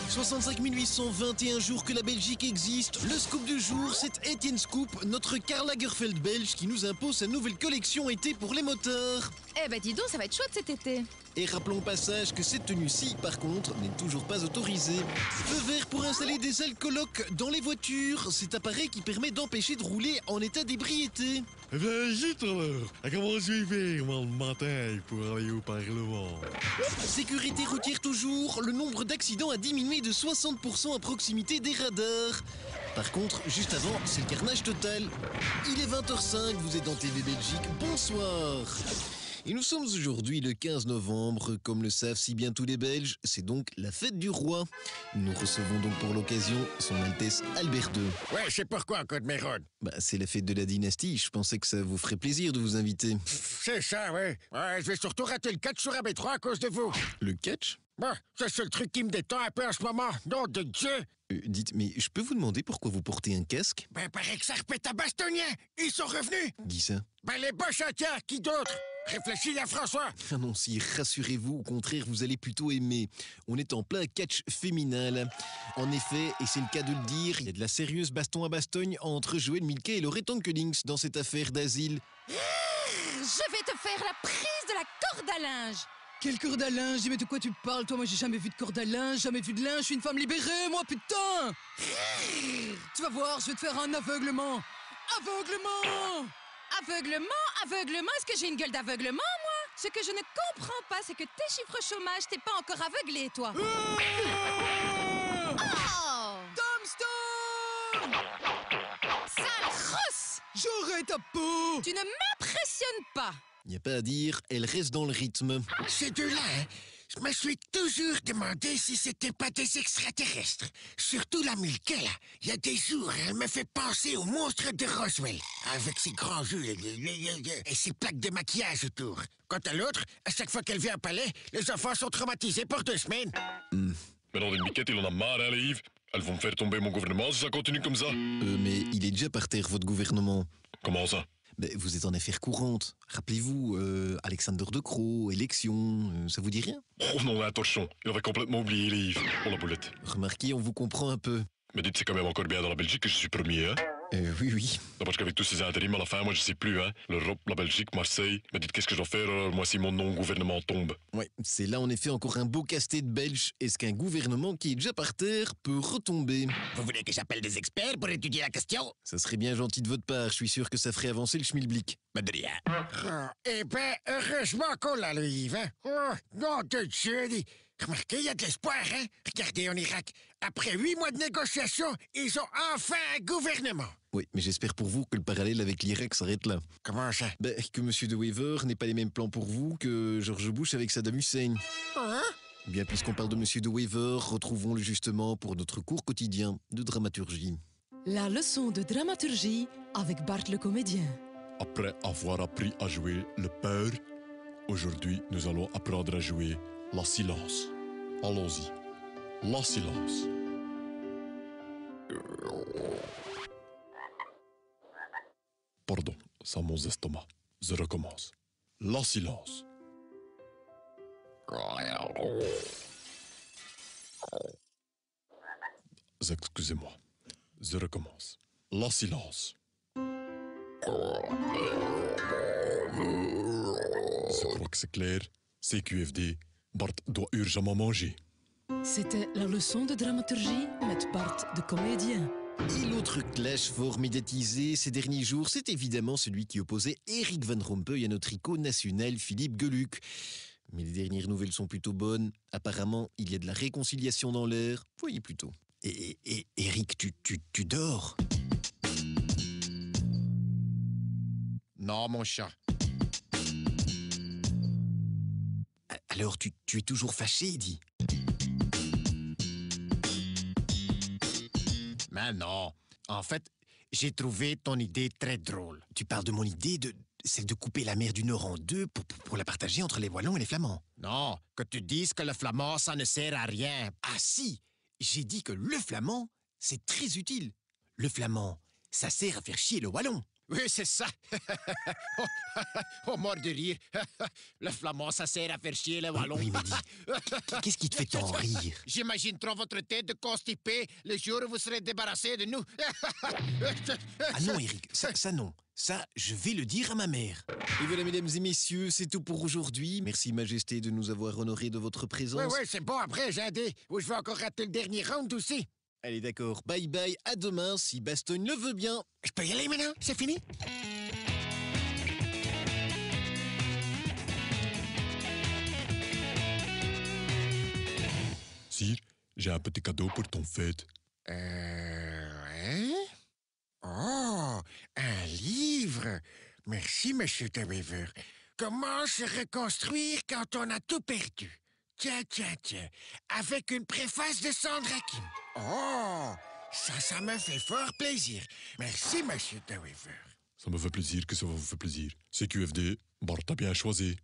65 821 jours que la Belgique existe. Le scoop du jour, c'est Étienne Scoop, notre Karl Lagerfeld belge qui nous impose sa nouvelle collection été pour les motards. Eh ben dis donc, ça va être chouette cet été. Et rappelons au passage que cette tenue-ci, par contre, n'est toujours pas autorisée. Feu vert pour installer des alcoolocs dans les voitures. Cet appareil qui permet d'empêcher de rouler en état d'ébriété. Eh bien, zut alors! Comment je vais faire, moi, le matin, pour aller au Parlement? Sécurité routière toujours, le nombre d'accidents a diminué de 60% à proximité des radars. Par contre, juste avant, c'est le carnage total. Il est 20h05, vous êtes dans TV Belgique, bonsoir. Et nous sommes aujourd'hui le 15 novembre, comme le savent si bien tous les Belges, c'est donc la fête du roi. Nous recevons donc pour l'occasion son Altesse Albert II. Ouais, je sais pourquoi, Code Mérode. C'est la fête de la dynastie, je pensais que ça vous ferait plaisir de vous inviter. C'est ça, ouais. Ouais, je vais surtout rater le catch sur AB3 à cause de vous. Le catch ? Bon, c'est le seul truc qui me détend un peu en ce moment. Nom de Dieu! Dites, mais je peux vous demander pourquoi vous portez un casque ? Paraît que ça répète à Bastonien. Ils sont revenus. Qui ça ? Les boches entières, qui d'autre? Réfléchis à François. Ah non, si, rassurez-vous, au contraire, vous allez plutôt aimer. On est en plein catch féminin, là. En effet, et c'est le cas de le dire, il y a de la sérieuse baston à bastogne entre Joël Milquet et Loreton Cunnings dans cette affaire d'asile. Je vais te faire la prise de la corde à linge. Quelle corde à linge? Mais de quoi tu parles, toi? Moi, j'ai jamais vu de corde à linge, jamais vu de linge, je suis une femme libérée, moi, putain! Tu vas voir, je vais te faire un aveuglement! Aveuglement! Aveuglement? Est-ce que j'ai une gueule d'aveuglement, moi? Ce que je ne comprends pas, c'est que tes chiffres chômage, t'es pas encore aveuglé, toi. Oh! Tombstone! Sale rousse! J'aurai ta peau! Tu ne m'impressionnes pas. Y a pas à dire, elle reste dans le rythme. Ces deux-là, je me suis toujours demandé si c'était pas des extraterrestres. Surtout la Milquet, là. Il y a des jours, elle me fait penser au monstre de Roswell. Avec ses grands yeux et ses plaques de maquillage autour. Quant à l'autre, à chaque fois qu'elle vient au palais, les enfants sont traumatisés pour 2 semaines. Maintenant, des Miquette, il en a marre, hein, les Yves. Elles vont me faire tomber mon gouvernement si ça continue comme ça. Mais il est déjà par terre, votre gouvernement. Comment ça? Vous êtes en affaires courantes. Rappelez-vous, Alexander De Croo, élection, ça vous dit rien? Oh non, un torchon. Il avait complètement oublié les Yves. Oh la boulette. Remarquez, on vous comprend un peu. Mais dites, c'est quand même encore bien dans la Belgique que je suis premier, hein? Oui. Non, parce qu'avec tous ces intérims, à la fin, moi, je sais plus, hein. L'Europe, la Belgique, Marseille. Mais dites, qu'est-ce que je dois faire, moi, si mon non-gouvernement tombe? Ouais, c'est là en effet encore un beau casse-tête belge. Est-ce qu'un gouvernement qui est déjà par terre peut retomber? Vous voulez que j'appelle des experts pour étudier la question? Ça serait bien gentil de votre part, je suis sûr que ça ferait avancer le schmilblick. De rien. Heureusement qu'on l'a, le Yves, hein? Oh, non de Dieu! Remarquez, il y a de l'espoir, hein? Regardez en Irak. Après 8 mois de négociations, ils ont enfin un gouvernement. Oui, mais j'espère pour vous que le parallèle avec l'Irak s'arrête là. Comment ça? Que Monsieur De Wever n'ait pas les mêmes plans pour vous que George Bush avec Saddam Hussein. Hein? Bien, puisqu'on parle de Monsieur De Wever, retrouvons-le justement pour notre cours quotidien de dramaturgie. La leçon de dramaturgie avec Bart le comédien. Après avoir appris à jouer le peur, aujourd'hui, nous allons apprendre à jouer la silence. Allons-y. La silence. Pardon, c'est mon estomac. Je recommence. La silence. Excusez-moi. Je recommence. La silence. Je crois que c'est clair. CQFD, Bart doit urgemment manger. C'était la leçon de dramaturgie met Bart de comédien. Et l'autre clash fort médiatisé ces derniers jours, c'est évidemment celui qui opposait Eric Van Rompuy à notre icône nationale Philippe Geluck. Mais les dernières nouvelles sont plutôt bonnes. Apparemment, il y a de la réconciliation dans l'air. Voyez plutôt. Et Eric, tu dors? Non, mon chat. Alors, tu es toujours fâché, dit. Mais non. En fait, j'ai trouvé ton idée très drôle. Tu parles de mon idée celle de couper la mer du Nord en deux pour la partager entre les Wallons et les Flamands. Non, que tu dises que le flamand, ça ne sert à rien. Ah si, j'ai dit que le flamand, c'est très utile. Le flamand, ça sert à faire chier le Wallon. Oui, c'est ça. Oh, mort de rire. Le flamand, ça sert à faire chier les wallons. Oui, mais dis, qu'est-ce qui te fait tant rire? J'imagine trop votre tête de constipé le jour où vous serez débarrassé de nous. Ah non, Eric, ça non. Ça, je vais le dire à ma mère. Et voilà, mesdames et messieurs, c'est tout pour aujourd'hui. Merci, Majesté, de nous avoir honorés de votre présence. Oui, c'est bon. Après, j'ai un dé où je vais encore rater le dernier round aussi. Allez, d'accord. Bye bye. À demain, si Bastogne le veut bien. Je peux y aller maintenant? C'est fini? Sire, j'ai un petit cadeau pour ton fête. Hein? Oh, un livre. Merci, Monsieur de Weaver. Comment se reconstruire quand on a tout perdu? Tiens. Avec une préface de Sandra Kim. Oh, ça me fait fort plaisir. Merci, Monsieur de Weaver. Ça me fait plaisir que ça vous fait plaisir. CQFD, Bart a bien choisi.